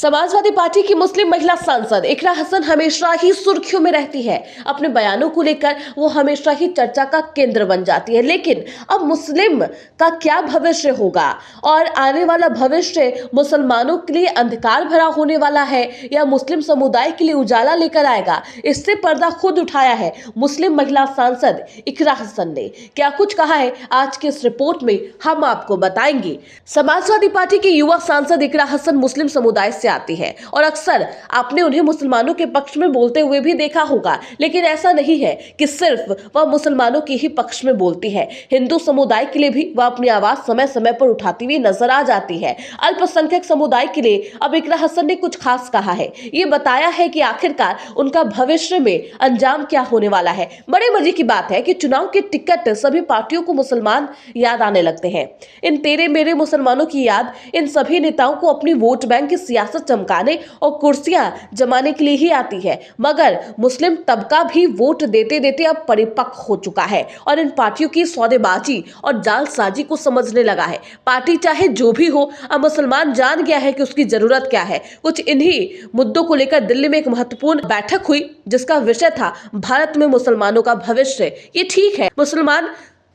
Samajwadi party की मुस्लिम महिला सांसद इकरा हसन हमेशा ही सुर्खियों में रहती है। अपने बयानों को लेकर वो हमेशा ही चर्चा का केंद्र बन जाती है। लेकिन अब मुस्लिम का क्या भविष्य होगा और आने वाला भविष्य मुसलमानों के लिए अंधकार भरा होने वाला है या मुस्लिम समुदाय के लिए उजाला लेकर आएगा, इससे पर्दा खुद उठाया है मुस्लिम महिला सांसद इकरा हसन ने। क्या कुछ कहा है आज के इस रिपोर्ट में हम आपको बताएंगे। समाजवादी पार्टी की युवा सांसद इकरा हसन मुस्लिम समुदाय से आती है और अक्सर आपने उन्हें मुसलमानों के पक्ष में बोलते हुए भी देखा होगा। लेकिन ऐसा नहीं है कि सिर्फ वह मुसलमानों के ही पक्ष में बोलती है, हिंदू समुदाय के लिए भी वह अपनी आवाज समय समय पर उठाती हुई नजर आ जाती है। अल्पसंख्यक समुदाय के लिए अब इकरा हसन ने कुछ खास कहा है। ये बताया है कि आखिरकार उनका भविष्य में अंजाम क्या होने वाला है। बड़े मजे की बात है कि चुनाव के टिकट सभी पार्टियों को मुसलमान याद आने लगते हैं। इन तेरे मेरे मुसलमानों की याद इन सभी नेताओं को अपनी वोट बैंक की सियासत चमकाने और कुर्सियां जमाने के लिए ही आती है। मगर मुस्लिम तबका भी वोट देते देते अब परिपक्व हो चुका है और इन पार्टियों की सौदेबाजी और जालसाजी को समझने लगा है। पार्टी चाहे जो भी हो, अब मुसलमान जान गया है कि उसकी जरूरत क्या है। कुछ इन्हीं मुद्दों को लेकर दिल्ली में एक महत्वपूर्ण बैठक हुई जिसका विषय था भारत में मुसलमानों का भविष्य। ये ठीक है, मुसलमान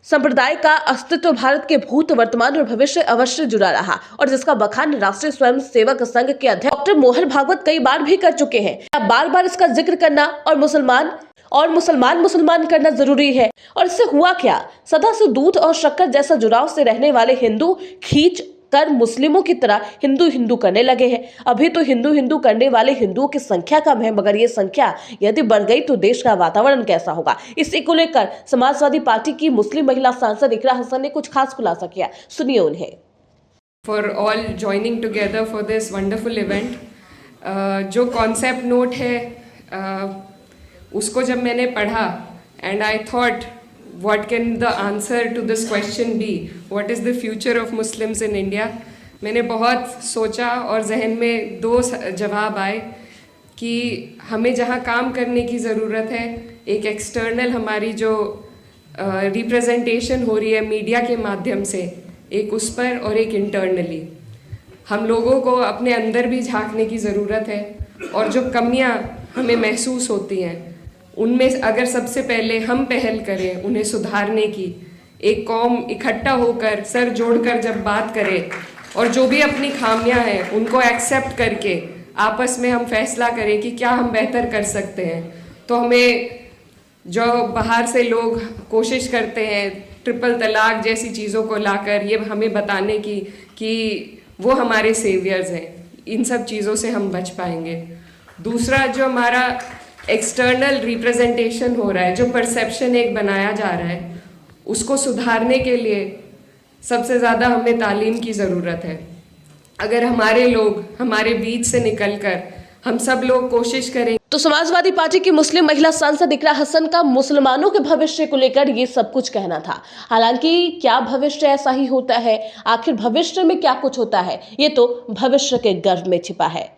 संप्रदाय का अस्तित्व भारत के भूत, वर्तमान और भविष्य अवश्य जुड़ा रहा और जिसका बखान राष्ट्रीय स्वयं सेवक संघ के अध्यक्ष डॉक्टर मोहन भागवत कई बार भी कर चुके हैं। अब बार बार इसका जिक्र करना और मुसलमान करना जरूरी है। और इससे हुआ क्या? सदा से दूध और शक्कर जैसा जुड़ाव से रहने वाले हिंदू खींच कर मुस्लिमों की तरह हिंदू करने लगे हैं। अभी तो हिंदू करने वाले हिंदुओं की संख्या कम है, मगर ये संख्या यदि बढ़ गई तो देश का वातावरण कैसा होगा। इसी को लेकर समाजवादी पार्टी की मुस्लिम महिला सांसद इकरा हसन ने कुछ खास खुलासा किया, सुनिए उन्हें। For all joining together for this wonderful event. जो कॉन्सेप्ट नोट है उसको जब मैंने पढ़ा and I thought what can the answer to this question be, what is the future of Muslims in India। मैंने बहुत सोचा और जहन में दो जवाब आए कि हमें जहाँ काम करने की ज़रूरत है, एक एक्सटर्नल हमारी जो रिप्रेजेंटेशन हो रही है मीडिया के माध्यम से, एक उस पर, और एक इंटरनली हम लोगों को अपने अंदर भी झांकने की ज़रूरत है। और जो कमियाँ हमें महसूस होती हैं उनमें अगर सबसे पहले हम पहल करें उन्हें सुधारने की, एक कौम इकट्ठा होकर सर जोड़कर जब बात करें और जो भी अपनी खामियां हैं उनको एक्सेप्ट करके आपस में हम फैसला करें कि क्या हम बेहतर कर सकते हैं, तो हमें जो बाहर से लोग कोशिश करते हैं ट्रिपल तलाक जैसी चीज़ों को लाकर ये हमें बताने की कि वो हमारे सेवियर्स हैं, इन सब चीज़ों से हम बच पाएंगे। दूसरा, जो हमारा एक्सटर्नल रिप्रेजेंटेशन हो रहा है, जो परसेप्शन एक बनाया जा रहा है, उसको सुधारने के लिए सबसे ज़्यादा हमें तालीम की ज़रूरत है। अगर हमारे लोग हमारे बीच से निकलकर हम सब लोग कोशिश करें। तो समाजवादी पार्टी की मुस्लिम महिला सांसद इकरा हसन का मुसलमानों के भविष्य को लेकर ये सब कुछ कहना था। हालांकि क्या भविष्य ऐसा ही होता है? आखिर भविष्य में क्या कुछ होता है, ये तो भविष्य के गर्भ में छिपा है।